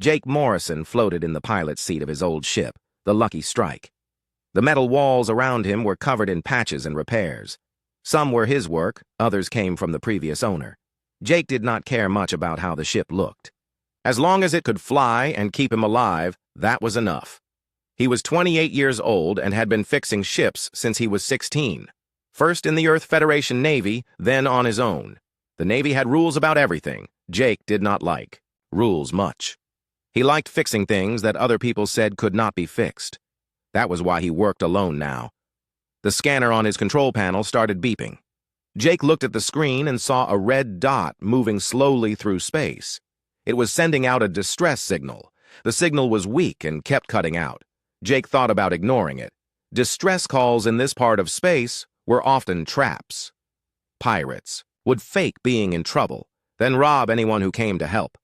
Jake Morrison floated in the pilot's seat of his old ship, the Lucky Strike. The metal walls around him were covered in patches and repairs. Some were his work, others came from the previous owner. Jake did not care much about how the ship looked. As long as it could fly and keep him alive, that was enough. He was 28 years old and had been fixing ships since he was 16. First in the Earth Federation Navy, then on his own. The Navy had rules about everything. Jake did not like rules much. He liked fixing things that other people said could not be fixed. That was why he worked alone now. The scanner on his control panel started beeping. Jake looked at the screen and saw a red dot moving slowly through space. It was sending out a distress signal. The signal was weak and kept cutting out. Jake thought about ignoring it. Distress calls in this part of space were often traps. Pirates would fake being in trouble, then rob anyone who came to help.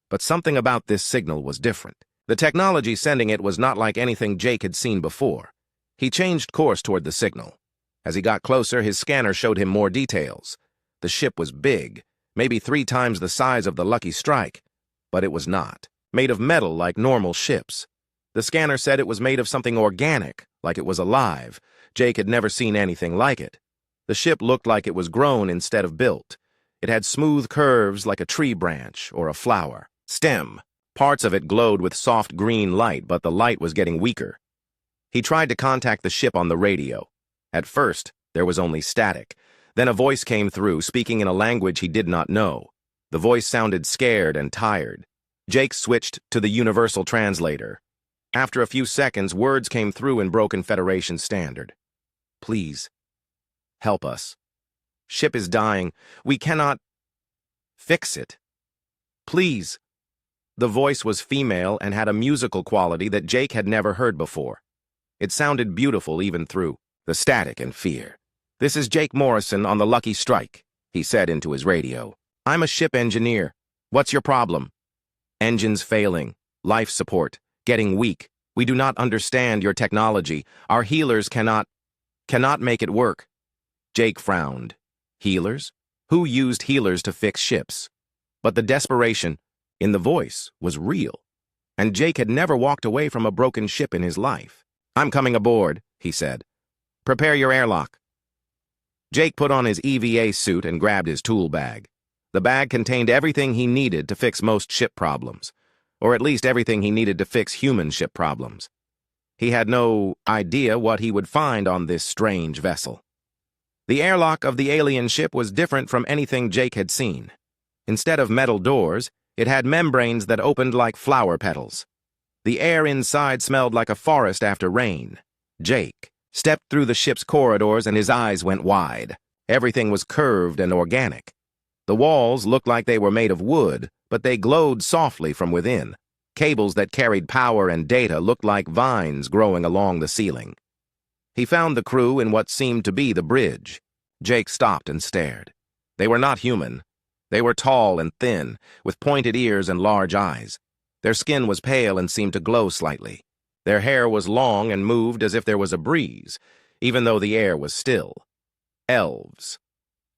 But something about this signal was different. The technology sending it was not like anything Jake had seen before. He changed course toward the signal. As he got closer, his scanner showed him more details. The ship was big, maybe 3 times the size of the Lucky Strike, but it was not. Made of metal like normal ships. The scanner said it was made of something organic, like it was alive. Jake had never seen anything like it. The ship looked like it was grown instead of built. It had smooth curves like a tree branch or a flower. Stem. Parts of it glowed with soft green light, but the light was getting weaker. He tried to contact the ship on the radio. At first, there was only static. Then a voice came through, speaking in a language he did not know. The voice sounded scared and tired. Jake switched to the universal translator. After a few seconds, words came through in broken Federation standard. Please, help us. Ship is dying. We cannot fix it. Please. The voice was female and had a musical quality that Jake had never heard before. It sounded beautiful even through the static and fear. This is Jake Morrison on the Lucky Strike, he said into his radio. I'm a ship engineer. What's your problem? Engines failing. Life support. Getting weak. We do not understand your technology. Our healers cannot make it work. Jake frowned. Healers? Who used healers to fix ships? But the desperation in the voice was real. And Jake had never walked away from a broken ship in his life. I'm coming aboard, he said. Prepare your airlock. Jake put on his EVA suit and grabbed his tool bag. The bag contained everything he needed to fix most ship problems, or at least everything he needed to fix human ship problems. He had no idea what he would find on this strange vessel. The airlock of the alien ship was different from anything Jake had seen. Instead of metal doors, it had membranes that opened like flower petals. The air inside smelled like a forest after rain. Jake stepped through the ship's corridors and his eyes went wide. Everything was curved and organic. The walls looked like they were made of wood, but they glowed softly from within. Cables that carried power and data looked like vines growing along the ceiling. He found the crew in what seemed to be the bridge. Jake stopped and stared. They were not human. They were tall and thin, with pointed ears and large eyes. Their skin was pale and seemed to glow slightly. Their hair was long and moved as if there was a breeze, even though the air was still. Elves.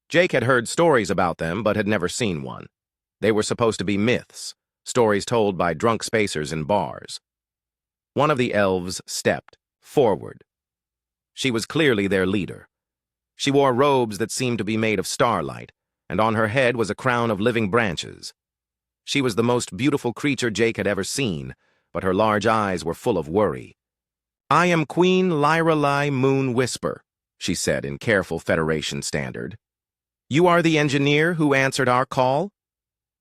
Jake had heard stories about them, but had never seen one. They were supposed to be myths, stories told by drunk spacers in bars. One of the elves stepped forward. She was clearly their leader. She wore robes that seemed to be made of starlight, and on her head was a crown of living branches. She was the most beautiful creature Jake had ever seen, but her large eyes were full of worry. I am Queen Lyralai Moon Whisper, she said in careful Federation standard. You are the engineer who answered our call?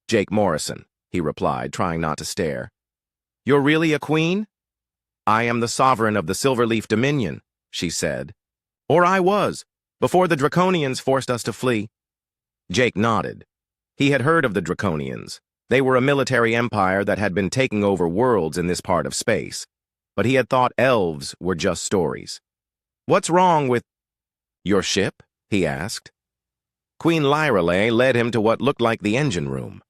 Jake Morrison, he replied, trying not to stare. You're really a queen? I am the sovereign of the Silverleaf Dominion, she said. Or I was, before the Draconians forced us to flee. Jake nodded. He had heard of the Draconians. They were a military empire that had been taking over worlds in this part of space. But he had thought elves were just stories. What's wrong with your ship? He asked. Queen Lyralai led him to what looked like the engine room.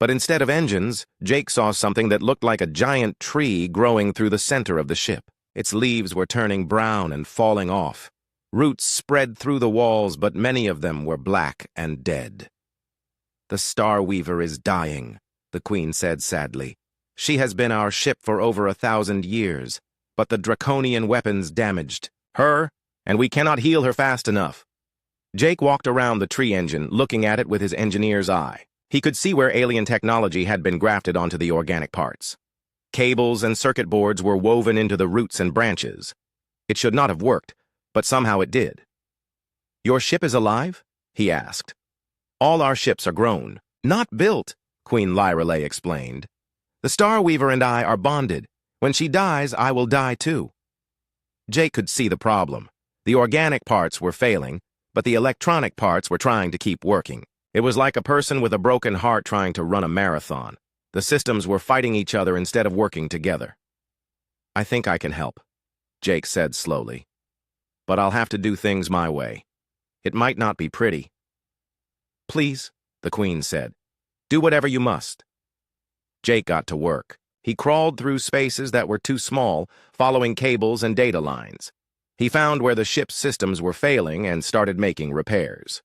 But instead of engines, Jake saw something that looked like a giant tree growing through the center of the ship. Its leaves were turning brown and falling off. Roots spread through the walls, but many of them were black and dead. The Star Weaver is dying, the Queen said sadly. She has been our ship for over 1,000 years, but the draconian weapons damaged her, and we cannot heal her fast enough. Jake walked around the tree engine, looking at it with his engineer's eye. He could see where alien technology had been grafted onto the organic parts. Cables and circuit boards were woven into the roots and branches. It should not have worked, but somehow it did. "Your ship is alive?" he asked. "All our ships are grown, not built," Queen Lyreley explained. "The Star Weaver and I are bonded. When she dies, I will die too." Jake could see the problem. The organic parts were failing, but the electronic parts were trying to keep working. It was like a person with a broken heart trying to run a marathon. The systems were fighting each other instead of working together. "I think I can help," Jake said slowly. "But I'll have to do things my way. It might not be pretty." "Please," the Queen said. "Do whatever you must." Jake got to work. He crawled through spaces that were too small, following cables and data lines. He found where the ship's systems were failing and started making repairs.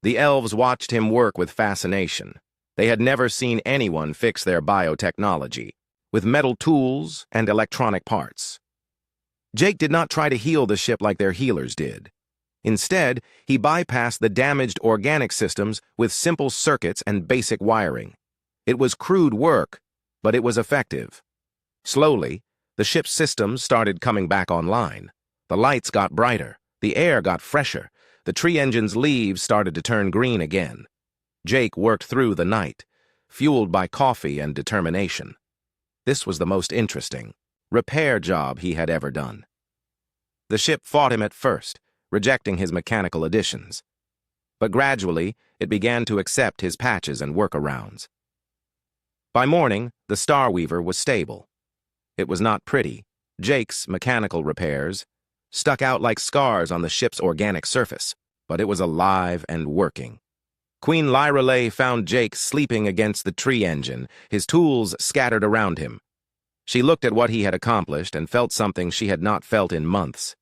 The elves watched him work with fascination. They had never seen anyone fix their biotechnology, with metal tools and electronic parts. Jake did not try to heal the ship like their healers did. Instead, he bypassed the damaged organic systems with simple circuits and basic wiring. It was crude work, but it was effective. Slowly, the ship's systems started coming back online. The lights got brighter, the air got fresher, the tree engine's leaves started to turn green again. Jake worked through the night, fueled by coffee and determination. This was the most interesting repair job he had ever done. The ship fought him at first, rejecting his mechanical additions. But gradually, it began to accept his patches and workarounds. By morning, the Star Weaver was stable. It was not pretty. Jake's mechanical repairs stuck out like scars on the ship's organic surface, but it was alive and working. Queen Lyreley found Jake sleeping against the tree engine, his tools scattered around him. She looked at what he had accomplished and felt something she had not felt in months: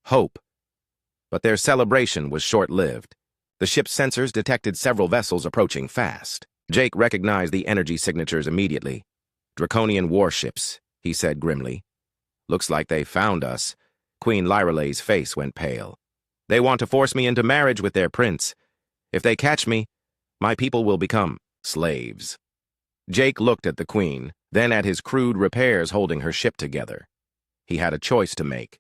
hope. But their celebration was short-lived. The ship's sensors detected several vessels approaching fast. Jake recognized the energy signatures immediately. "Draconian warships," he said grimly. "Looks like they found us." Queen Lyreley's face went pale. "They want to force me into marriage with their prince. If they catch me, my people will become slaves." Jake looked at the Queen, then at his crude repairs holding her ship together. He had a choice to make.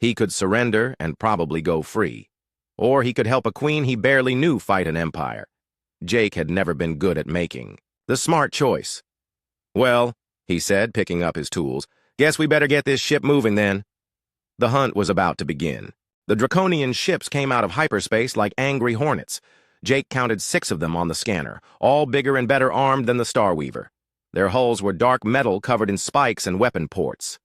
He could surrender and probably go free. Or he could help a queen he barely knew fight an empire. Jake had never been good at making the smart choice. "Well," he said, picking up his tools, "guess we better get this ship moving then." The hunt was about to begin. The draconian ships came out of hyperspace like angry hornets. Jake counted 6 of them on the scanner, all bigger and better armed than the Star Weaver. Their hulls were dark metal covered in spikes and weapon ports.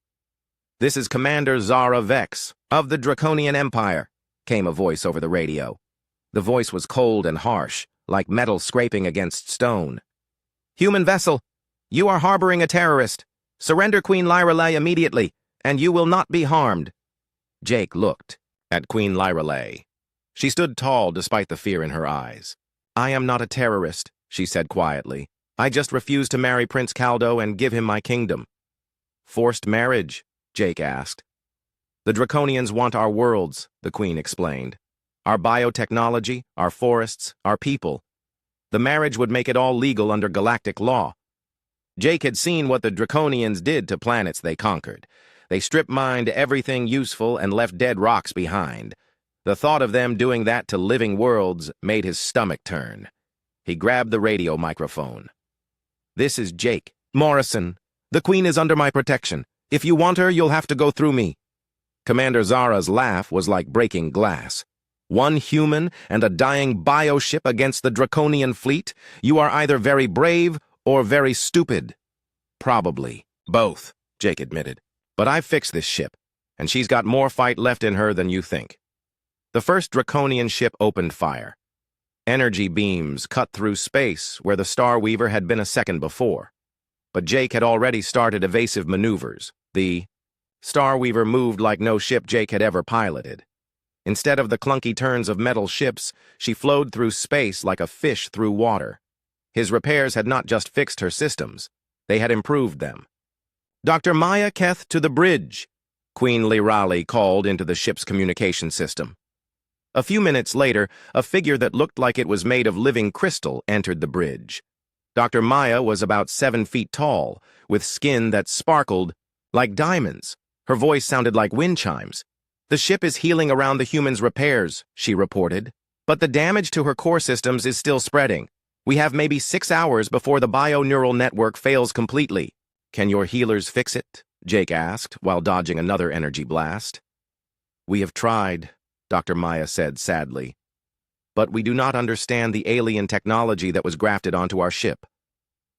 "This is Commander Zara Vex of the Draconian Empire," came a voice over the radio. The voice was cold and harsh, like metal scraping against stone. "Human vessel, you are harboring a terrorist. Surrender Queen Lyreley immediately, and you will not be harmed." Jake looked at Queen Lyreley. She stood tall despite the fear in her eyes. "I am not a terrorist," she said quietly. "I just refuse to marry Prince Caldo and give him my kingdom." "Forced marriage?" Jake asked. "The Draconians want our worlds," the Queen explained. "Our biotechnology, our forests, our people. The marriage would make it all legal under galactic law." Jake had seen what the Draconians did to planets they conquered. They strip-mined everything useful and left dead rocks behind. The thought of them doing that to living worlds made his stomach turn. He grabbed the radio microphone. "This is Jake Morrison. The Queen is under my protection. If you want her, you'll have to go through me." Commander Zara's laugh was like breaking glass. "One human and a dying bioship against the Draconian fleet? You are either very brave or very stupid." "Probably both," Jake admitted. "But I've fixed this ship, and she's got more fight left in her than you think." The first Draconian ship opened fire. Energy beams cut through space where the Star Weaver had been a second before. But Jake had already started evasive maneuvers. The Star Weaver moved like no ship Jake had ever piloted. Instead of the clunky turns of metal ships, she flowed through space like a fish through water. His repairs had not just fixed her systems. They had improved them. "Dr. Maya Keth to the bridge," Queen Lirali called into the ship's communication system. A few minutes later, a figure that looked like it was made of living crystal entered the bridge. Dr. Maya was about 7 feet tall, with skin that sparkled like diamonds. Her voice sounded like wind chimes. "The ship is healing around the humans' repairs," she reported. "But the damage to her core systems is still spreading. We have maybe 6 hours before the bio-neural network fails completely." "Can your healers fix it?" Jake asked, while dodging another energy blast. "We have tried," Dr. Maya said sadly. "But we do not understand the alien technology that was grafted onto our ship.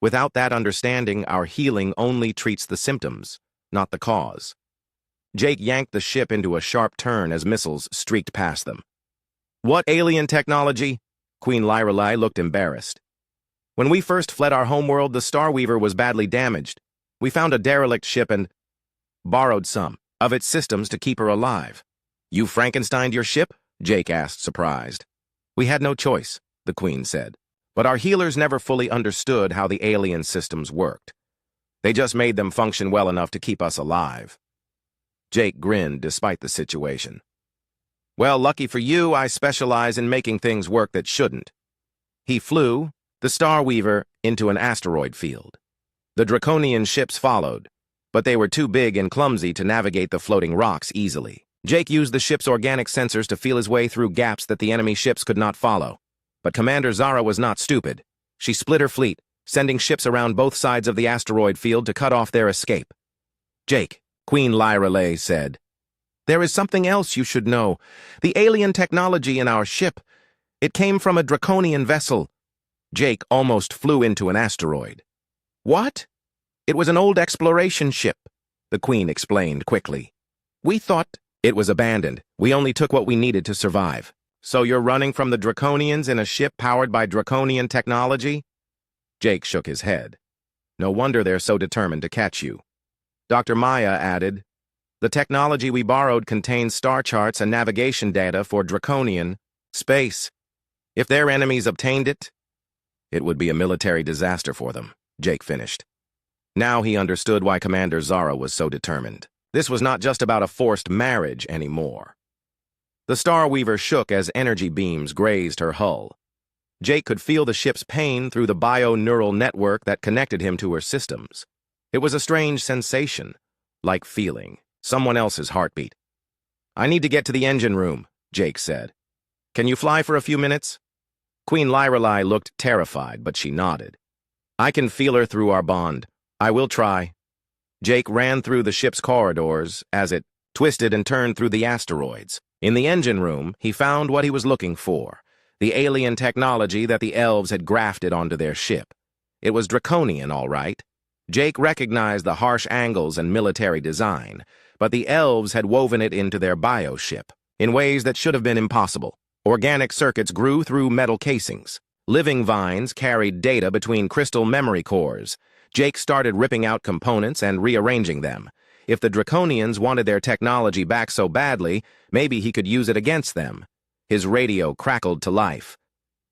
Without that understanding, our healing only treats the symptoms, not the cause." Jake yanked the ship into a sharp turn as missiles streaked past them. "What alien technology?" Queen Lirali looked embarrassed. "When we first fled our homeworld, the Starweaver was badly damaged. We found a derelict ship and borrowed some of its systems to keep her alive." "You Frankensteined your ship?" Jake asked, surprised. "We had no choice," the Queen said. "But our healers never fully understood how the alien systems worked. They just made them function well enough to keep us alive." Jake grinned despite the situation. "Well, lucky for you, I specialize in making things work that shouldn't." He flew, the Starweaver, into an asteroid field. The Draconian ships followed, but they were too big and clumsy to navigate the floating rocks easily. Jake used the ship's organic sensors to feel his way through gaps that the enemy ships could not follow. But Commander Zara was not stupid. She split her fleet, sending ships around both sides of the asteroid field to cut off their escape. "Jake," Queen Lirali said, "there is something else you should know. The alien technology in our ship. It came from a Draconian vessel." Jake almost flew into an asteroid. "What?" "It was an old exploration ship," the Queen explained quickly. "We thought it was abandoned. We only took what we needed to survive." "So you're running from the Draconians in a ship powered by Draconian technology?" Jake shook his head. "No wonder they're so determined to catch you." Dr. Maya added, "The technology we borrowed contains star charts and navigation data for Draconian space. If their enemies obtained it, it would be a military disaster for them," Jake finished. Now he understood why Commander Zara was so determined. This was not just about a forced marriage anymore. The Starweaver shook as energy beams grazed her hull. Jake could feel the ship's pain through the bio-neural network that connected him to her systems. It was a strange sensation, like feeling someone else's heartbeat. "I need to get to the engine room," Jake said. "Can you fly for a few minutes?" Queen Lirali looked terrified, but she nodded. "I can feel her through our bond. I will try." Jake ran through the ship's corridors as it twisted and turned through the asteroids. In the engine room, he found what he was looking for, the alien technology that the elves had grafted onto their ship. It was Draconian, all right. Jake recognized the harsh angles and military design, but the elves had woven it into their bioship in ways that should have been impossible. Organic circuits grew through metal casings. Living vines carried data between crystal memory cores. Jake started ripping out components and rearranging them. If the Draconians wanted their technology back so badly, maybe he could use it against them. His radio crackled to life.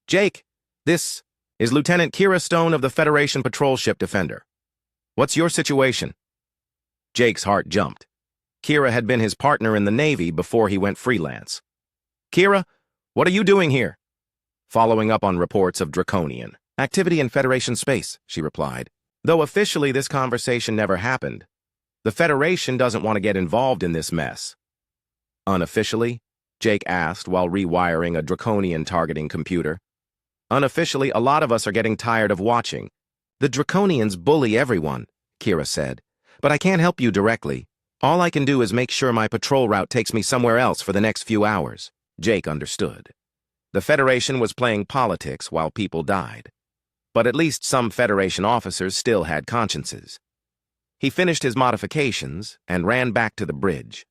"Jake, this is Lieutenant Kira Stone of the Federation Patrol Ship Defender. What's your situation?" Jake's heart jumped. Kira had been his partner in the Navy before he went freelance. "Kira, what are you doing here?" "Following up on reports of Draconian activity in Federation space," she replied. "Though officially this conversation never happened. The Federation doesn't want to get involved in this mess." "Unofficially?" Jake asked while rewiring a Draconian targeting computer. "Unofficially, a lot of us are getting tired of watching. The Draconians bully everyone," Kira said. "But I can't help you directly. All I can do is make sure my patrol route takes me somewhere else for the next few hours." Jake understood. The Federation was playing politics while people died. But at least some Federation officers still had consciences. He finished his modifications and ran back to the bridge.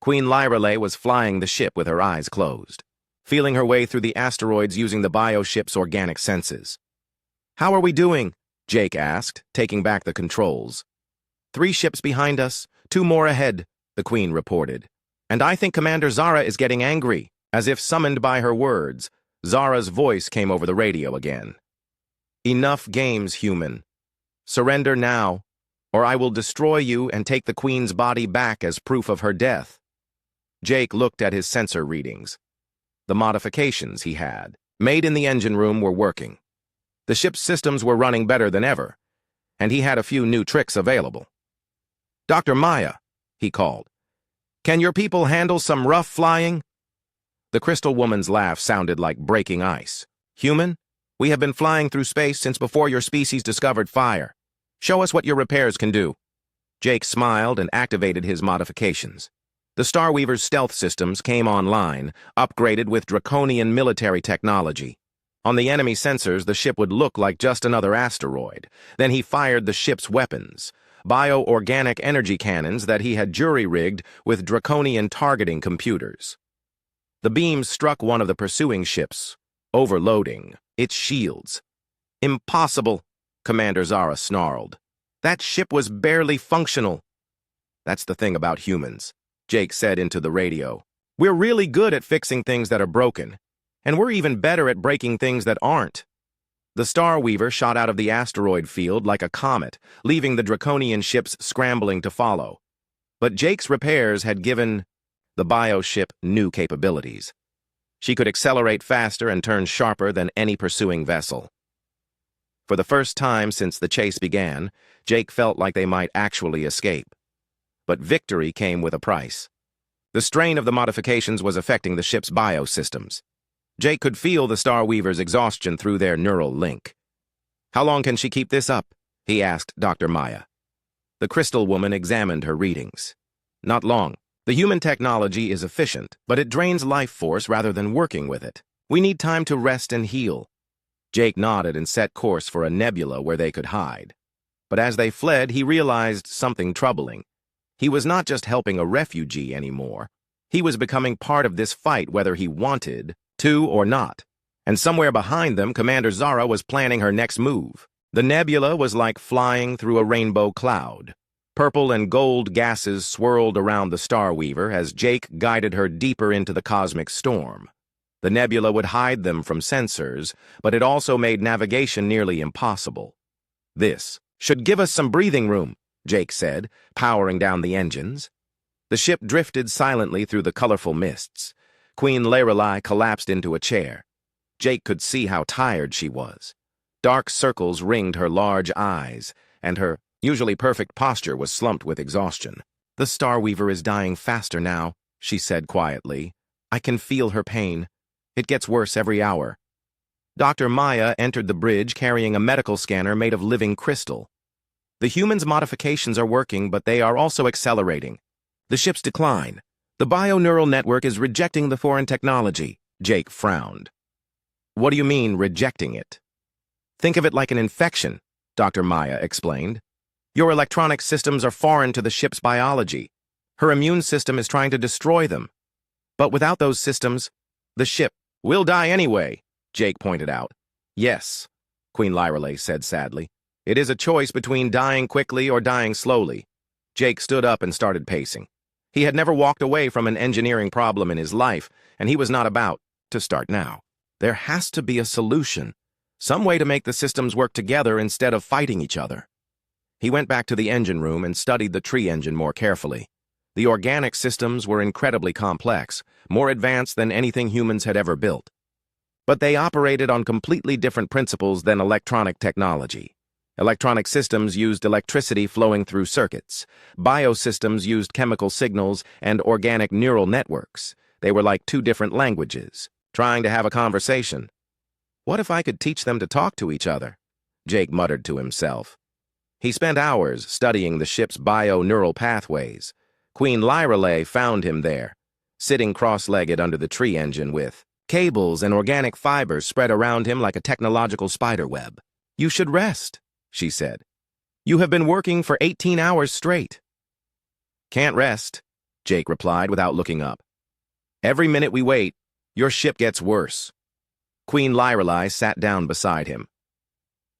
Queen Lirali was flying the ship with her eyes closed, feeling her way through the asteroids using the bioship's organic senses. "How are we doing?" Jake asked, taking back the controls. "3 ships behind us, 2 more ahead," the Queen reported. "And I think Commander Zara is getting angry." As if summoned by her words, Zara's voice came over the radio again. "Enough games, human. Surrender now, or I will destroy you and take the Queen's body back as proof of her death. Jake looked at his sensor readings. The modifications he had, made in the engine room, were working. The ship's systems were running better than ever, and he had a few new tricks available. "Dr. Maya," he called, "can your people handle some rough flying?" The crystal woman's laugh sounded like breaking ice. "Human, we have been flying through space since before your species discovered fire. Show us what your repairs can do." Jake smiled and activated his modifications. The Starweaver's stealth systems came online, upgraded with draconian military technology. On the enemy sensors, the ship would look like just another asteroid. Then he fired the ship's weapons, bioorganic energy cannons that he had jury-rigged with draconian targeting computers. The beams struck one of the pursuing ships, overloading its shields. "Impossible," Commander Zara snarled. "That ship was barely functional." "That's the thing about humans," Jake said into the radio. "We're really good at fixing things that are broken, and we're even better at breaking things that aren't." The Starweaver shot out of the asteroid field like a comet, leaving the draconian ships scrambling to follow. But Jake's repairs had given the bioship new capabilities. She could accelerate faster and turn sharper than any pursuing vessel. For the first time since the chase began, Jake felt like they might actually escape. But victory came with a price. The strain of the modifications was affecting the ship's biosystems. Jake could feel the Starweaver's exhaustion through their neural link. "How long can she keep this up?" he asked Dr. Maya. The crystal woman examined her readings. "Not long. The human technology is efficient, but it drains life force rather than working with it. We need time to rest and heal." Jake nodded and set course for a nebula where they could hide. But as they fled, he realized something troubling. He was not just helping a refugee anymore. He was becoming part of this fight whether he wanted to or not. And somewhere behind them, Commander Zara was planning her next move. The nebula was like flying through a rainbow cloud. Purple and gold gases swirled around the Starweaver as Jake guided her deeper into the cosmic storm. The nebula would hide them from sensors, but it also made navigation nearly impossible. "This should give us some breathing room," Jake said, powering down the engines. The ship drifted silently through the colorful mists. Queen Lorelei collapsed into a chair. Jake could see how tired she was. Dark circles ringed her large eyes, and her usually perfect posture was slumped with exhaustion. "The Starweaver is dying faster now," she said quietly. "I can feel her pain. It gets worse every hour." Dr. Maya entered the bridge carrying a medical scanner made of living crystal. "The humans' modifications are working, but they are also accelerating. The ship's decline. The bio-neural network is rejecting the foreign technology." Jake frowned. "What do you mean, rejecting it?" "Think of it like an infection," Dr. Maya explained. "Your electronic systems are foreign to the ship's biology. Her immune system is trying to destroy them. But without those systems, the ship will die anyway," Jake pointed out. "Yes," Queen Lorelei said sadly. "It is a choice between dying quickly or dying slowly." Jake stood up and started pacing. He had never walked away from an engineering problem in his life, and he was not about to start now. There has to be a solution, some way to make the systems work together instead of fighting each other. He went back to the engine room and studied the tree engine more carefully. The organic systems were incredibly complex, more advanced than anything humans had ever built. But they operated on completely different principles than electronic technology. Electronic systems used electricity flowing through circuits. Biosystems used chemical signals and organic neural networks. They were like two different languages, trying to have a conversation. "What if I could teach them to talk to each other?" Jake muttered to himself. He spent hours studying the ship's bio-neural pathways. Queen Lorelei found him there, sitting cross-legged under the tree engine with cables and organic fibers spread around him like a technological spiderweb. "You should rest," she said. "You have been working for 18 hours straight." "Can't rest," Jake replied without looking up. "Every minute we wait, your ship gets worse." Queen Lorelei sat down beside him.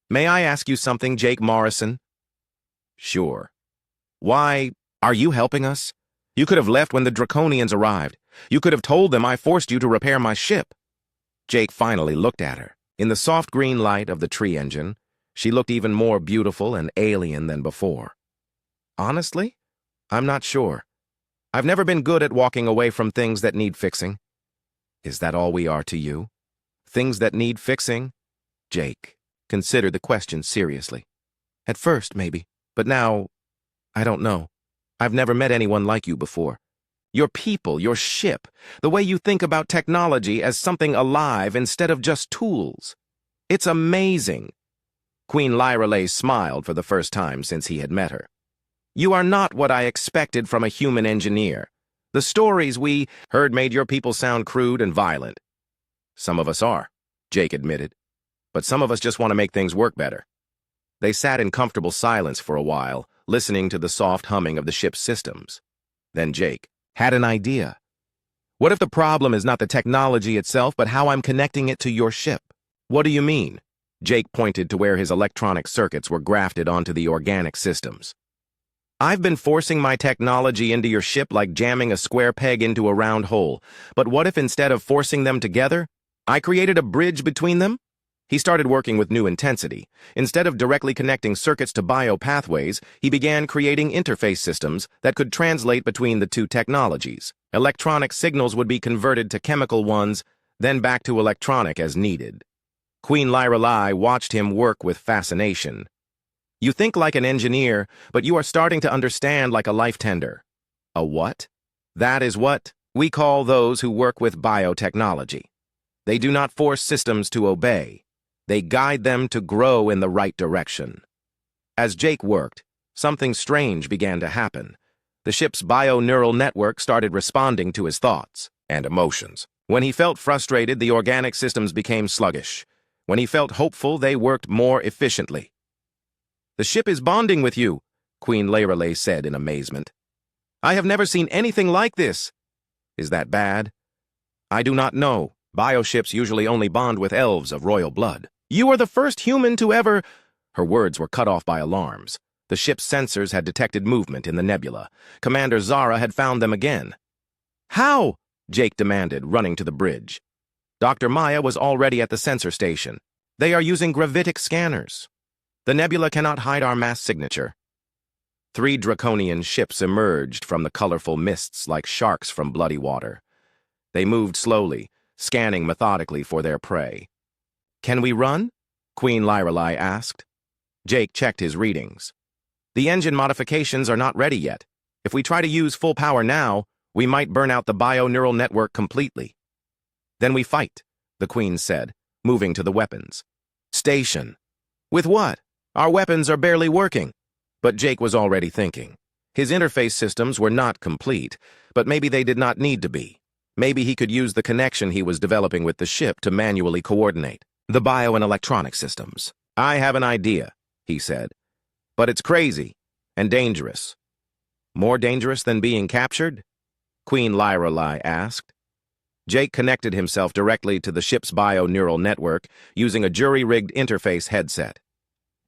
"May I ask you something, Jake Morrison?" "Sure." "Why are you helping us? You could have left when the Draconians arrived. You could have told them I forced you to repair my ship." Jake finally looked at her. In the soft green light of the tree engine, She looked even more beautiful and alien than before. Honestly, I'm not sure. I've never been good at walking away from things that need fixing. Is that all we are to you? Things that need fixing? Jake considered the question seriously. At first, maybe, but now, I don't know. I've never met anyone like you before. Your people, your ship, the way you think about technology as something alive instead of just tools. It's amazing. Queen Lyrelay smiled for the first time since he had met her. You are not what I expected from a human engineer. The stories we heard made your people sound crude and violent. Some of us are, Jake admitted, but some of us just want to make things work better. They sat in comfortable silence for a while, listening to the soft humming of the ship's systems. Then Jake had an idea. What if the problem is not the technology itself, but how I'm connecting it to your ship? What do you mean? Jake pointed to where his electronic circuits were grafted onto the organic systems. I've been forcing my technology into your ship like jamming a square peg into a round hole. But what if instead of forcing them together, I created a bridge between them? He started working with new intensity. Instead of directly connecting circuits to biopathways, he began creating interface systems that could translate between the two technologies. Electronic signals would be converted to chemical ones, then back to electronic as needed. Queen Lyrelay watched him work with fascination. You think like an engineer, but you are starting to understand like a life tender. A what? That is what we call those who work with biotechnology. They do not force systems to obey. They guide them to grow in the right direction. As Jake worked, something strange began to happen. The ship's bio-neural network started responding to his thoughts and emotions. When he felt frustrated, the organic systems became sluggish. When he felt hopeful, they worked more efficiently. The ship is bonding with you, Queen Lyrelay said in amazement. I have never seen anything like this. Is that bad? I do not know. Bioships usually only bond with elves of royal blood. You are the first human to ever... Her words were cut off by alarms. The ship's sensors had detected movement in the nebula. Commander Zara had found them again. How? Jake demanded, running to the bridge. Dr. Maya was already at the sensor station. They are using gravitic scanners. The nebula cannot hide our mass signature. 3 draconian ships emerged from the colorful mists like sharks from bloody water. They moved slowly, scanning methodically for their prey. Can we run? Queen Lyrelay asked. Jake checked his readings. The engine modifications are not ready yet. If we try to use full power now, we might burn out the bio-neural network completely. Then we fight, the Queen said, moving to the weapons. Station. With what? Our weapons are barely working. But Jake was already thinking. His interface systems were not complete, but maybe they did not need to be. Maybe he could use the connection he was developing with the ship to manually coordinate the bio and electronic systems. I have an idea, he said. But it's crazy and dangerous. More dangerous than being captured? Queen Lyrelay asked. Jake connected himself directly to the ship's bio-neural network using a jury-rigged interface headset.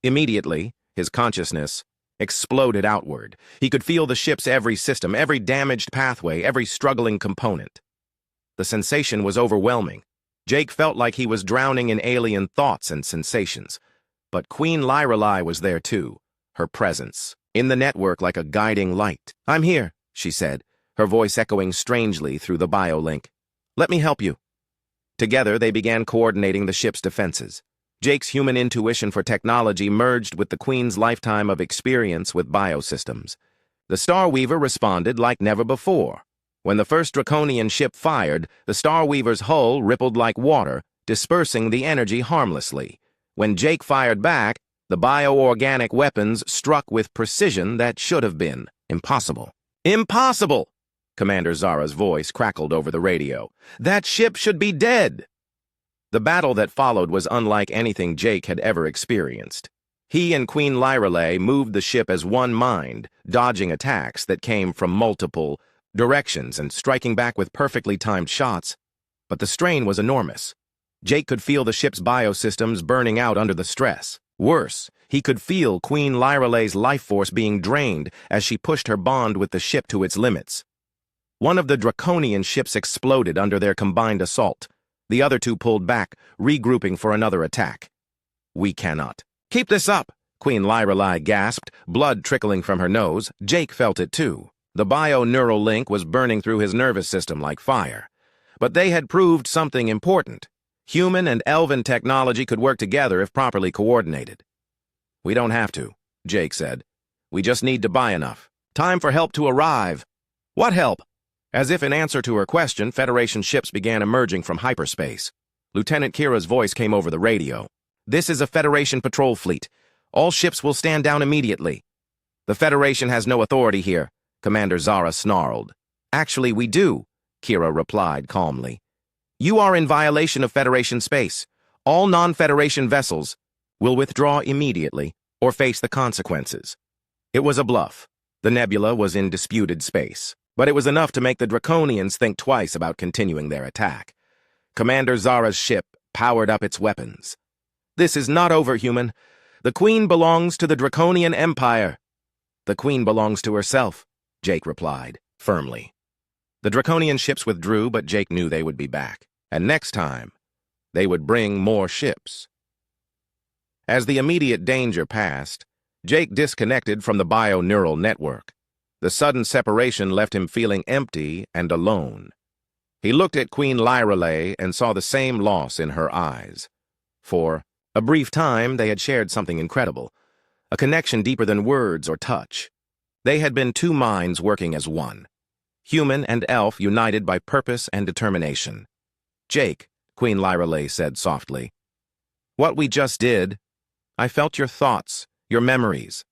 Immediately, his consciousness exploded outward. He could feel the ship's every system, every damaged pathway, every struggling component. The sensation was overwhelming. Jake felt like he was drowning in alien thoughts and sensations. But Queen Lyrelay was there too, her presence, in the network like a guiding light. I'm here, she said, her voice echoing strangely through the biolink. Let me help you. Together, they began coordinating the ship's defenses. Jake's human intuition for technology merged with the Queen's lifetime of experience with biosystems. The Star Weaver responded like never before. When the first draconian ship fired, the Star Weaver's hull rippled like water, dispersing the energy harmlessly. When Jake fired back, the bioorganic weapons struck with precision that should have been impossible. Impossible! Commander Zara's voice crackled over the radio. That ship should be dead! The battle that followed was unlike anything Jake had ever experienced. He and Queen Lyrelay moved the ship as one mind, dodging attacks that came from multiple directions and striking back with perfectly timed shots. But the strain was enormous. Jake could feel the ship's biosystems burning out under the stress. Worse, he could feel Queen Lyrelay's life force being drained as she pushed her bond with the ship to its limits. One of the draconian ships exploded under their combined assault. The other 2 pulled back, regrouping for another attack. We cannot. Keep this up, Queen Lorelei gasped, blood trickling from her nose. Jake felt it too. The bio-neural link was burning through his nervous system like fire. But they had proved something important. Human and elven technology could work together if properly coordinated. We don't have to, Jake said. We just need to buy enough. Time for help to arrive. What help? As if in answer to her question, Federation ships began emerging from hyperspace. Lieutenant Kira's voice came over the radio. This is a Federation patrol fleet. All ships will stand down immediately. The Federation has no authority here, Commander Zara snarled. Actually, we do, Kira replied calmly. You are in violation of Federation space. All non-Federation vessels will withdraw immediately or face the consequences. It was a bluff. The nebula was in disputed space, but it was enough to make the Draconians think twice about continuing their attack. Commander Zara's ship powered up its weapons. This is not over, human. The Queen belongs to the Draconian Empire. The Queen belongs to herself, Jake replied, firmly. The Draconian ships withdrew, but Jake knew they would be back. And next time, they would bring more ships. As the immediate danger passed, Jake disconnected from the bio-neural network. The sudden separation left him feeling empty and alone. He looked at Queen Lorelei and saw the same loss in her eyes. For a brief time, they had shared something incredible, a connection deeper than words or touch. They had been two minds working as one. Human and elf united by purpose and determination. Jake, Queen Lorelei said softly. What we just did, I felt your thoughts, your memories.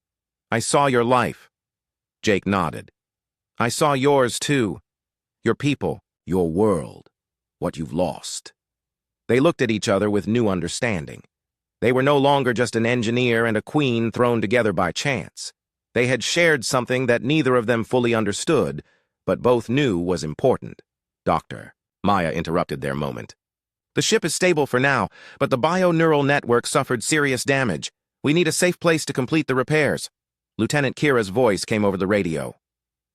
I saw your life. Jake nodded. I saw yours too. Your people, your world, what you've lost. They looked at each other with new understanding. They were no longer just an engineer and a queen thrown together by chance. They had shared something that neither of them fully understood, but both knew was important. Doctor, Maya interrupted their moment. The ship is stable for now, but the bio-neural network suffered serious damage. We need a safe place to complete the repairs. Lieutenant Kira's voice came over the radio.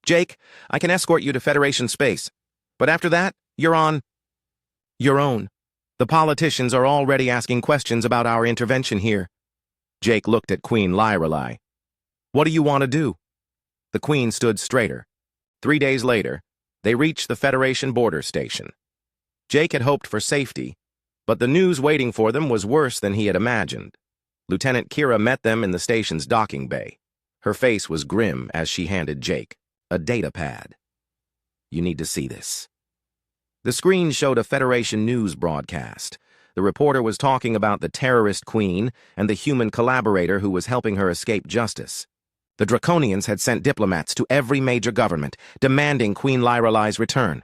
Jake, I can escort you to Federation space. But after that, you're on your own. The politicians are already asking questions about our intervention here. Jake looked at Queen Lorelei. What do you want to do? The Queen stood straighter. 3 days later, they reached the Federation border station. Jake had hoped for safety, but the news waiting for them was worse than he had imagined. Lieutenant Kira met them in the station's docking bay. Her face was grim as she handed Jake a data pad. You need to see this. The screen showed a Federation news broadcast. The reporter was talking about the terrorist queen and the human collaborator who was helping her escape justice. The Draconians had sent diplomats to every major government, demanding Queen Lorelei's return.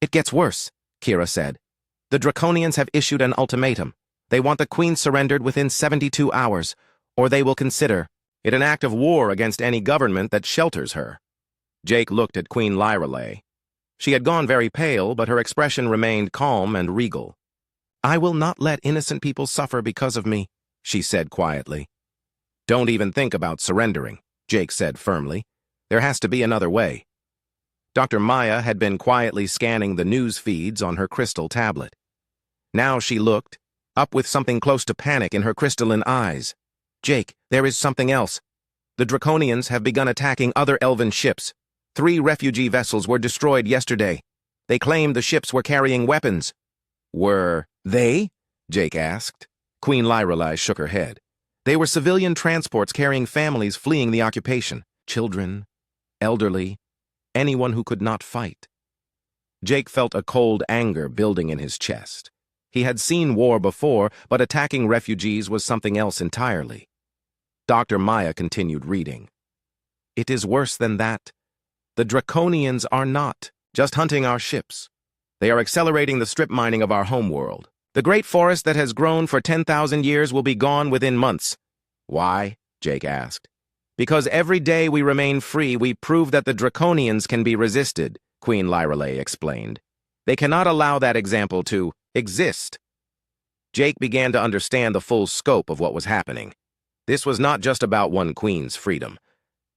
It gets worse, Kira said. The Draconians have issued an ultimatum. They want the Queen surrendered within 72 hours, or they will consider it an act of war against any government that shelters her. Jake looked at Queen Lorelei. She had gone very pale, but her expression remained calm and regal. I will not let innocent people suffer because of me, she said quietly. Don't even think about surrendering, Jake said firmly. There has to be another way. Dr. Maya had been quietly scanning the news feeds on her crystal tablet. Now she looked, up with something close to panic in her crystalline eyes. Jake, there is something else. The Draconians have begun attacking other elven ships. 3 refugee vessels were destroyed yesterday. They claimed the ships were carrying weapons. Were they? Jake asked. Queen Lorelei shook her head. They were civilian transports carrying families fleeing the occupation. Children, elderly, anyone who could not fight. Jake felt a cold anger building in his chest. He had seen war before, but attacking refugees was something else entirely. Dr. Maya continued reading. It is worse than that. The Draconians are not just hunting our ships. They are accelerating the strip mining of our homeworld. The great forest that has grown for 10,000 years will be gone within months. Why? Jake asked. Because every day we remain free, we prove that the Draconians can be resisted, Queen Lorelei explained. They cannot allow that example to exist. Jake began to understand the full scope of what was happening. This was not just about one queen's freedom.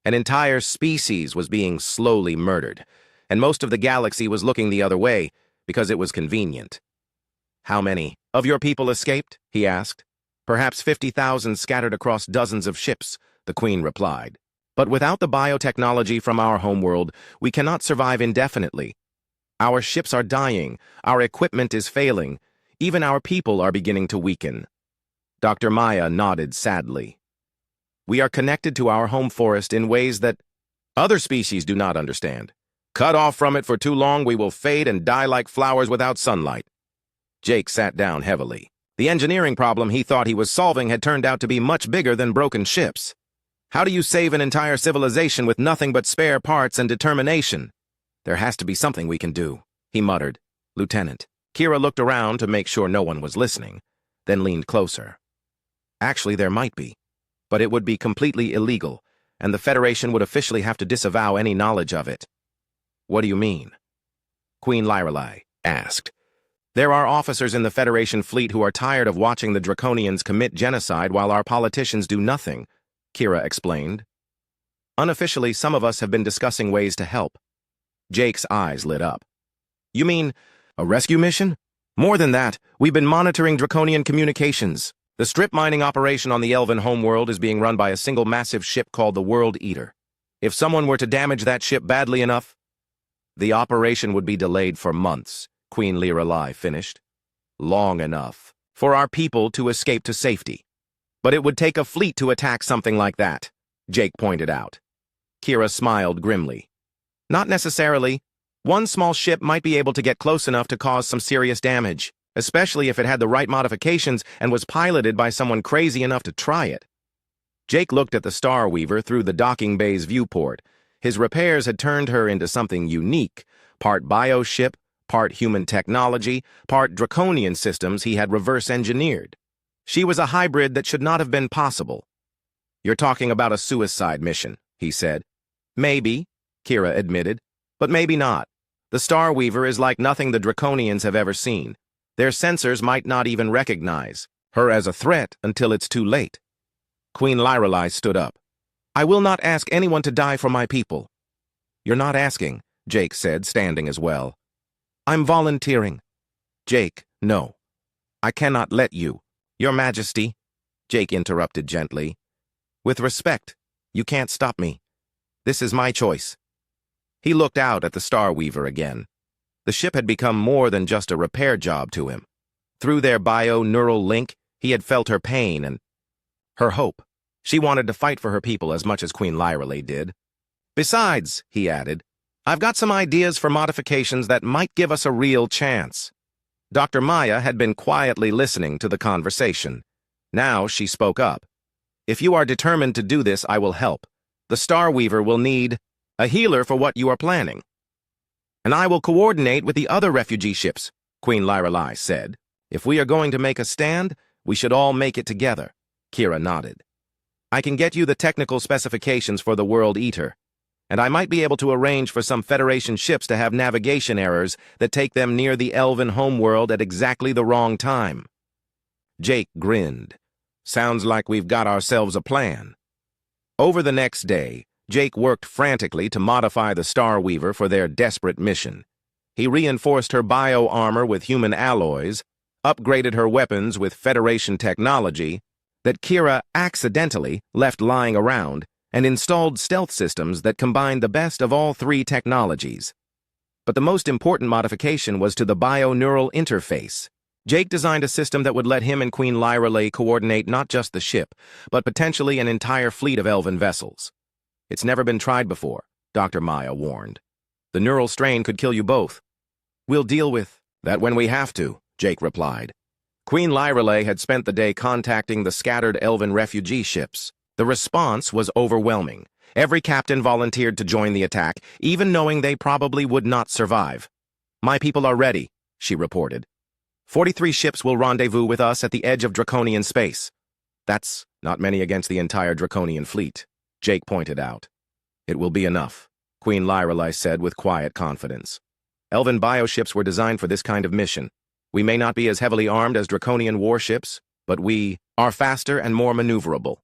An entire species was being slowly murdered, and most of the galaxy was looking the other way because it was convenient. How many of your people escaped? He asked. Perhaps 50,000 scattered across dozens of ships, the Queen replied. But without the biotechnology from our homeworld, we cannot survive indefinitely. Our ships are dying, our equipment is failing, even our people are beginning to weaken. Dr. Maya nodded sadly. We are connected to our home forest in ways that other species do not understand. Cut off from it for too long, we will fade and die like flowers without sunlight. Jake sat down heavily. The engineering problem he thought he was solving had turned out to be much bigger than broken ships. How do you save an entire civilization with nothing but spare parts and determination? There has to be something we can do, he muttered. Lieutenant. Kira looked around to make sure no one was listening, then leaned closer. Actually, there might be, but it would be completely illegal, and the Federation would officially have to disavow any knowledge of it. What do you mean? Queen Lyrelai asked. There are officers in the Federation fleet who are tired of watching the Draconians commit genocide while our politicians do nothing, Kira explained. Unofficially, some of us have been discussing ways to help. Jake's eyes lit up. You mean a rescue mission? More than that, we've been monitoring Draconian communications. The strip mining operation on the Elven homeworld is being run by a single massive ship called the World Eater. If someone were to damage that ship badly enough, the operation would be delayed for months, Queen Lyrelai finished. Long enough for our people to escape to safety. But it would take a fleet to attack something like that, Jake pointed out. Kira smiled grimly. Not necessarily. One small ship might be able to get close enough to cause some serious damage, especially if it had the right modifications and was piloted by someone crazy enough to try it. Jake looked at the Star Weaver through the docking bay's viewport. His repairs had turned her into something unique, part bioship, part human technology, part draconian systems he had reverse-engineered. She was a hybrid that should not have been possible. You're talking about a suicide mission, he said. Maybe, Kira admitted, but maybe not. The Star Weaver is like nothing the Draconians have ever seen. Their sensors might not even recognize her as a threat until it's too late. Queen Lyrelai stood up. I will not ask anyone to die for my people. You're not asking, Jake said, standing as well. I'm volunteering. Jake, no. I cannot let you. Your Majesty, Jake interrupted gently. With respect, you can't stop me. This is my choice. He looked out at the Star Weaver again. The ship had become more than just a repair job to him. Through their bio-neural link, he had felt her pain and her hope. She wanted to fight for her people as much as Queen Lyrelai did. Besides, he added, I've got some ideas for modifications that might give us a real chance. Dr. Maya had been quietly listening to the conversation. Now she spoke up. If you are determined to do this, I will help. The Star Weaver will need a healer for what you are planning. And I will coordinate with the other refugee ships, Queen Lyrelai said. If we are going to make a stand, we should all make it together. Kira nodded. I can get you the technical specifications for the World Eater, and I might be able to arrange for some Federation ships to have navigation errors that take them near the Elven homeworld at exactly the wrong time. Jake grinned. Sounds like we've got ourselves a plan. Over the next day, Jake worked frantically to modify the Star Weaver for their desperate mission. He reinforced her bio-armor with human alloys, upgraded her weapons with Federation technology that Kira accidentally left lying around, and installed stealth systems that combined the best of all three technologies. But the most important modification was to the bio-neural interface. Jake designed a system that would let him and Queen Lyrelai coordinate not just the ship, but potentially an entire fleet of Elven vessels. It's never been tried before, Dr. Maya warned. The neural strain could kill you both. We'll deal with that when we have to, Jake replied. Queen Lyrelai had spent the day contacting the scattered Elven refugee ships. The response was overwhelming. Every captain volunteered to join the attack, even knowing they probably would not survive. My people are ready, she reported. 43 ships will rendezvous with us at the edge of Draconian space. That's not many against the entire Draconian fleet, Jake pointed out. It will be enough, Queen Lyrelai said with quiet confidence. Elven bioships were designed for this kind of mission. We may not be as heavily armed as Draconian warships, but we are faster and more maneuverable.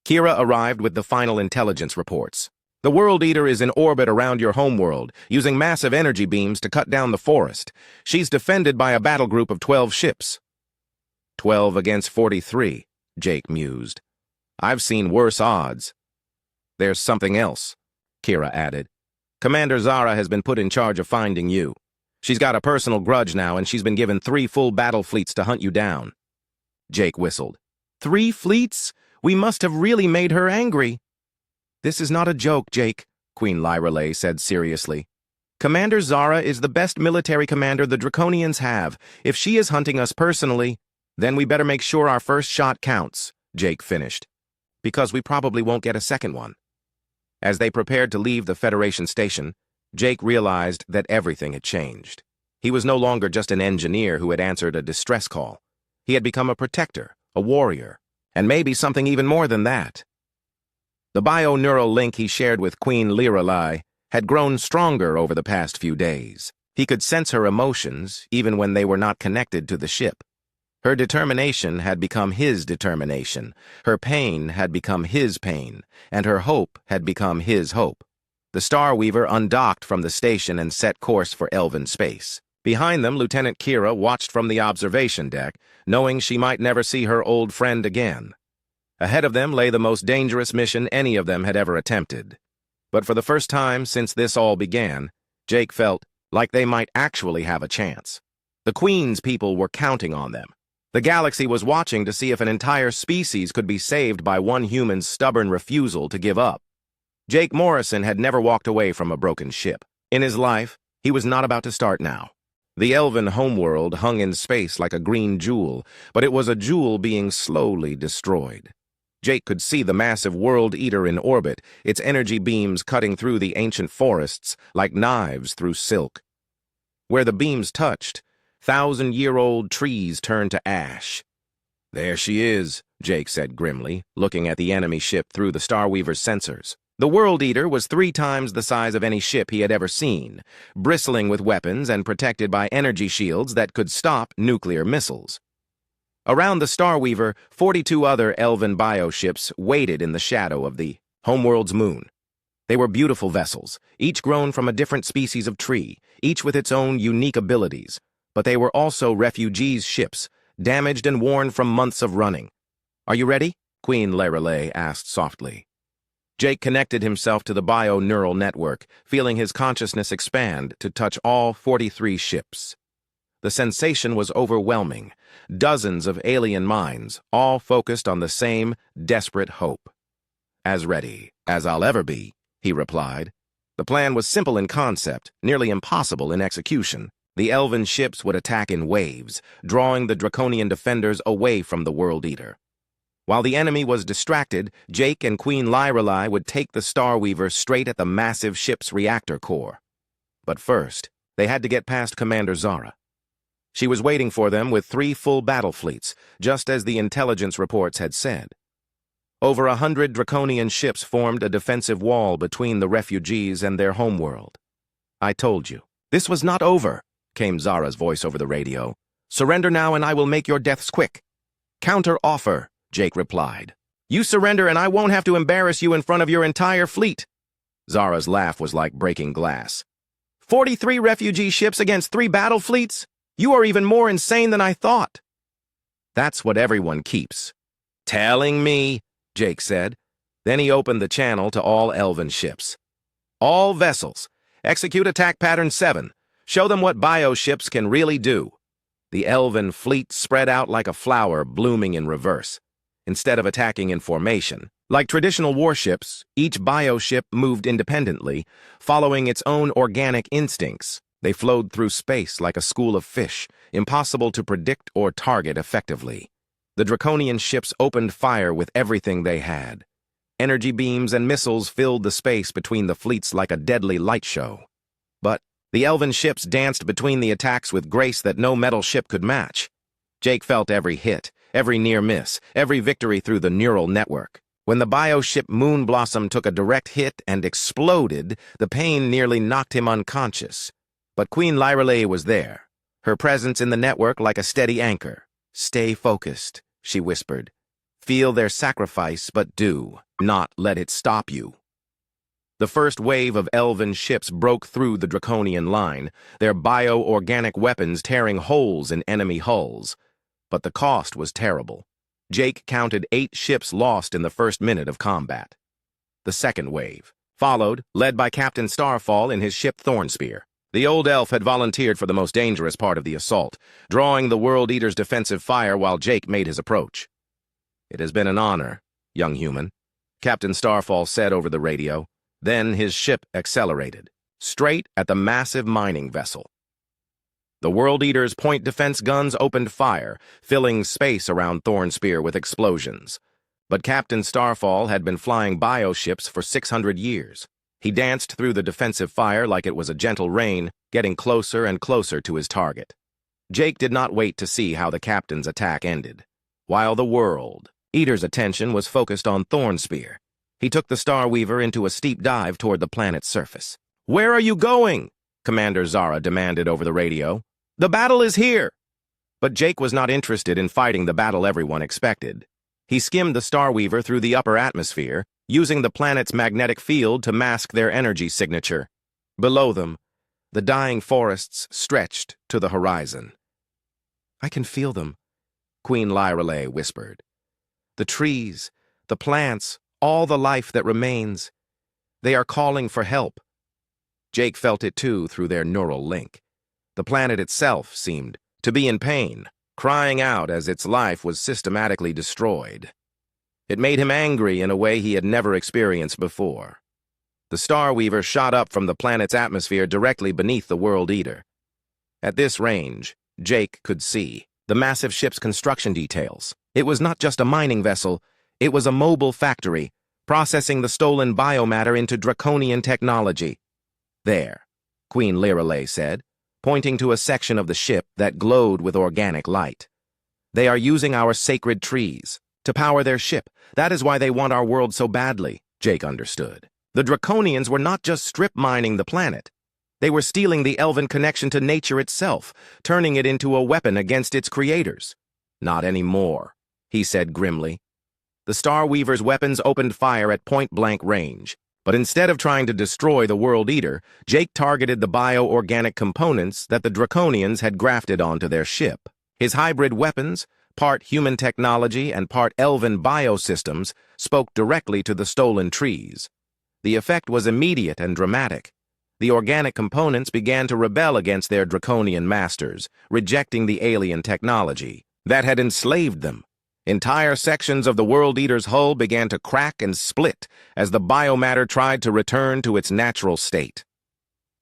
Kira arrived with the final intelligence reports. The World Eater is in orbit around your homeworld, using massive energy beams to cut down the forest. She's defended by a battle group of 12 ships. 12 against 43, Jake mused. "I've seen worse odds." "There's something else," Kira added. "Commander Zara has been put in charge of finding you. She's got a personal grudge now, and she's been given 3 full battle fleets to hunt you down." Jake whistled. 3 fleets? We must have really made her angry." "This is not a joke, Jake," Queen Lyreley said seriously. "Commander Zara is the best military commander the Draconians have. If she is hunting us personally, then we better make sure our first shot counts," Jake finished, "because we probably won't get a second one." As they prepared to leave the Federation station, Jake realized that everything had changed. He was no longer just an engineer who had answered a distress call. He had become a protector, a warrior, and maybe something even more than that. The bio-neural link he shared with Queen Lyreley had grown stronger over the past few days. He could sense her emotions, even when they were not connected to the ship. Her determination had become his determination, her pain had become his pain, and her hope had become his hope. The Starweaver undocked from the station and set course for Elven space. Behind them, Lieutenant Kira watched from the observation deck, knowing she might never see her old friend again. Ahead of them lay the most dangerous mission any of them had ever attempted. But for the first time since this all began, Jake felt like they might actually have a chance. The Queen's people were counting on them. The galaxy was watching to see if an entire species could be saved by one human's stubborn refusal to give up. Jake Morrison had never walked away from a broken ship. In his life, he was not about to start now. The elven homeworld hung in space like a green jewel, but it was a jewel being slowly destroyed. Jake could see the massive World Eater in orbit, its energy beams cutting through the ancient forests like knives through silk. Where the beams touched, 1,000-year-old trees turned to ash. "There she is," Jake said grimly, looking at the enemy ship through the Starweaver's sensors. The World Eater was 3 times the size of any ship he had ever seen, bristling with weapons and protected by energy shields that could stop nuclear missiles. Around the Starweaver, 42 other elven bioships waited in the shadow of the homeworld's moon. They were beautiful vessels, each grown from a different species of tree, each with its own unique abilities, but they were also refugees' ships, damaged and worn from months of running. "Are you ready?" Queen Lyreley asked softly. Jake connected himself to the bio-neural network, feeling his consciousness expand to touch all 43 ships. The sensation was overwhelming. Dozens of alien minds, all focused on the same desperate hope. "As ready as I'll ever be," he replied. The plan was simple in concept, nearly impossible in execution. The elven ships would attack in waves, drawing the Draconian defenders away from the World Eater. While the enemy was distracted, Jake and Queen Lyreley would take the Starweaver straight at the massive ship's reactor core. But first, they had to get past Commander Zara. She was waiting for them with 3 full battle fleets, just as the intelligence reports had said. Over 100 Draconian ships formed a defensive wall between the refugees and their homeworld. "I told you. This was not over," came Zara's voice over the radio. "Surrender now and I will make your deaths quick." "Counter offer," Jake replied. "You surrender and I won't have to embarrass you in front of your entire fleet." Zara's laugh was like breaking glass. 43 refugee ships against 3 battle fleets? You are even more insane than I thought." "That's what everyone keeps telling me," Jake said. Then he opened the channel to all elven ships. "All vessels, execute attack pattern 7. Show them what bioships can really do." The elven fleet spread out like a flower blooming in reverse. Instead of attacking in formation, like traditional warships, each bioship moved independently, following its own organic instincts. They flowed through space like a school of fish, impossible to predict or target effectively. The Draconian ships opened fire with everything they had. Energy beams and missiles filled the space between the fleets like a deadly light show. But the elven ships danced between the attacks with grace that no metal ship could match. Jake felt every hit, every near miss, every victory through the neural network. When the bioship Moonblossom took a direct hit and exploded, the pain nearly knocked him unconscious. But Queen Lyreley was there, her presence in the network like a steady anchor. "Stay focused," she whispered. "Feel their sacrifice, but do not let it stop you." The first wave of elven ships broke through the Draconian line, their bio-organic weapons tearing holes in enemy hulls. But the cost was terrible. Jake counted 8 ships lost in the first minute of combat. The second wave followed, led by Captain Starfall in his ship Thornspear. The old elf had volunteered for the most dangerous part of the assault, drawing the World Eater's defensive fire while Jake made his approach. "It has been an honor, young human," Captain Starfall said over the radio. Then his ship accelerated, straight at the massive mining vessel. The World Eater's point defense guns opened fire, filling space around Thornspear with explosions. But Captain Starfall had been flying bioships for 600 years. He danced through the defensive fire like it was a gentle rain, getting closer and closer to his target. Jake did not wait to see how the captain's attack ended. While the World Eater's attention was focused on Thornspear, he took the Starweaver into a steep dive toward the planet's surface. "Where are you going?" Commander Zara demanded over the radio. "The battle is here!" But Jake was not interested in fighting the battle everyone expected. He skimmed the Starweaver through the upper atmosphere, using the planet's magnetic field to mask their energy signature. Below them, the dying forests stretched to the horizon. "I can feel them," Queen Lyrelay whispered. "The trees, the plants, all the life that remains. They are calling for help." Jake felt it too through their neural link. The planet itself seemed to be in pain, crying out as its life was systematically destroyed. It made him angry in a way he had never experienced before. The Starweaver shot up from the planet's atmosphere directly beneath the World Eater. At this range, Jake could see the massive ship's construction details. It was not just a mining vessel, it was a mobile factory, processing the stolen biomatter into draconian technology. "There," Queen Lyrelay said, pointing to a section of the ship that glowed with organic light. "They are using our sacred trees to power their ship. That is why they want our world so badly," Jake understood. The Draconians were not just strip mining the planet. They were stealing the elven connection to nature itself, turning it into a weapon against its creators. "Not anymore," he said grimly. The Starweaver's weapons opened fire at point-blank range. But instead of trying to destroy the World Eater, Jake targeted the bioorganic components that the Draconians had grafted onto their ship. His hybrid weapons, part human technology and part elven biosystems, spoke directly to the stolen trees. The effect was immediate and dramatic. The organic components began to rebel against their draconian masters, rejecting the alien technology that had enslaved them. Entire sections of the World Eater's hull began to crack and split as the biomatter tried to return to its natural state.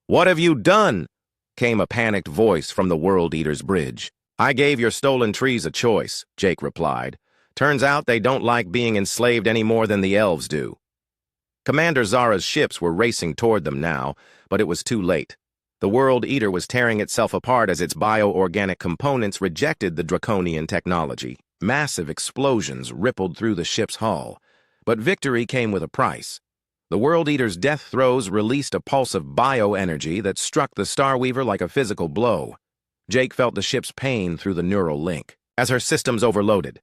"What have you done?" came a panicked voice from the World Eater's bridge. "I gave your stolen trees a choice," Jake replied. "Turns out they don't like being enslaved any more than the elves do." Commander Zara's ships were racing toward them now, but it was too late. The World Eater was tearing itself apart as its bioorganic components rejected the draconian technology. Massive explosions rippled through the ship's hull, but victory came with a price. The World Eater's death throes released a pulse of bioenergy that struck the Starweaver like a physical blow. Jake felt the ship's pain through the neural link as her systems overloaded.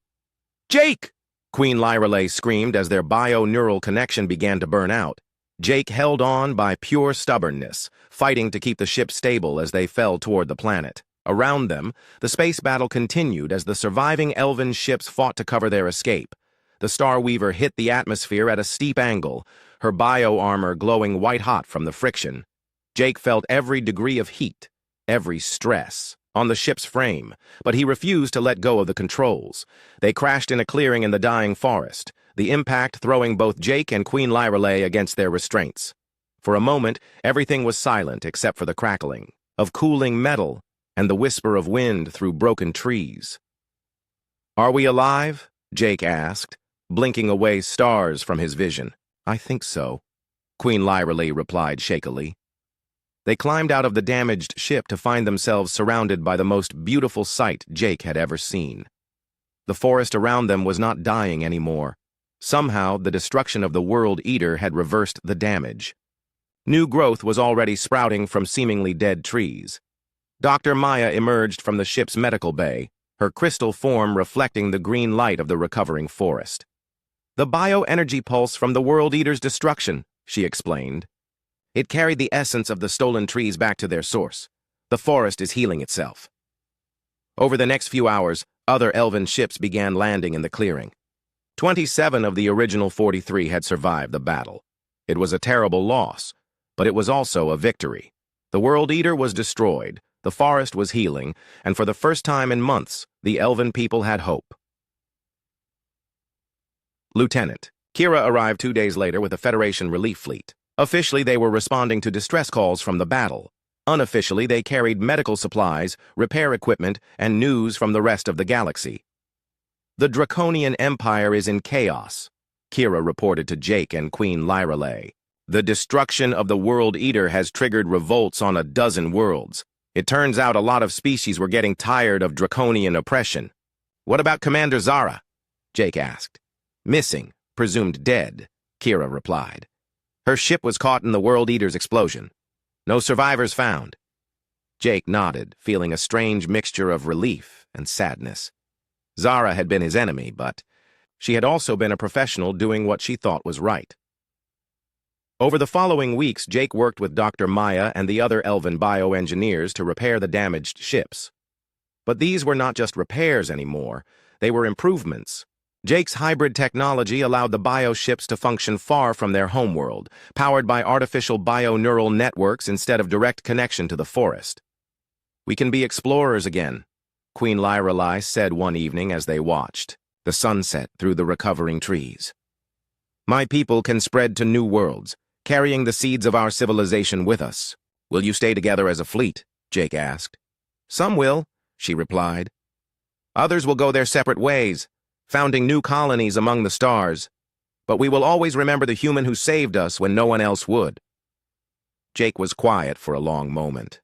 "Jake!" Queen Lyrelay screamed as their bio-neural connection began to burn out. Jake held on by pure stubbornness, fighting to keep the ship stable as they fell toward the planet. Around them, the space battle continued as the surviving elven ships fought to cover their escape. The Starweaver hit the atmosphere at a steep angle, her bio-armor glowing white-hot from the friction. Jake felt every degree of heat, every stress, on the ship's frame, but he refused to let go of the controls. They crashed in a clearing in the dying forest, the impact throwing both Jake and Queen Lyrelay against their restraints. For a moment, everything was silent except for the crackling of cooling metal and the whisper of wind through broken trees. "Are we alive?" Jake asked, blinking away stars from his vision. "I think so," Queen Lyrelay replied shakily. They climbed out of the damaged ship to find themselves surrounded by the most beautiful sight Jake had ever seen. The forest around them was not dying anymore. Somehow, the destruction of the World Eater had reversed the damage. New growth was already sprouting from seemingly dead trees. Dr. Maya emerged from the ship's medical bay, her crystal form reflecting the green light of the recovering forest. "The bioenergy pulse from the World Eater's destruction," she explained. "It carried the essence of the stolen trees back to their source. The forest is healing itself." Over the next few hours, Other elven ships began landing in the clearing. 27 of the original 43 had survived the battle. It was a terrible loss, but it was also a victory. The World Eater was destroyed, the forest was healing, and for the first time in months, the elven people had hope. Lieutenant. Kira arrived 2 days later with a Federation relief fleet. Officially, they were responding to distress calls from the battle. Unofficially, they carried medical supplies, repair equipment, and news from the rest of the galaxy. The Draconian Empire is in chaos, Kira reported to Jake and Queen Lyrelay. The destruction of the World Eater has triggered revolts on a dozen worlds. It turns out a lot of species were getting tired of draconian oppression. What about Commander Zara? Jake asked. Missing, presumed dead, Kira replied. Her ship was caught in the World Eater's explosion. No survivors found. Jake nodded, feeling a strange mixture of relief and sadness. Zara had been his enemy, but she had also been a professional doing what she thought was right. Over the following weeks, Jake worked with Dr. Maya and the other elven bioengineers to repair the damaged ships. But these were not just repairs anymore, they were improvements. Jake's hybrid technology allowed the bioships to function far from their homeworld, powered by artificial bio-neural networks instead of direct connection to the forest. We can be explorers again, Queen Lyrelai said one evening as they watched the sunset through the recovering trees. My people can spread to new worlds, carrying the seeds of our civilization with us. Will you stay together as a fleet? Jake asked. Some will, she replied. Others will go their separate ways, founding new colonies among the stars. But we will always remember the human who saved us when no one else would. Jake was quiet for a long moment.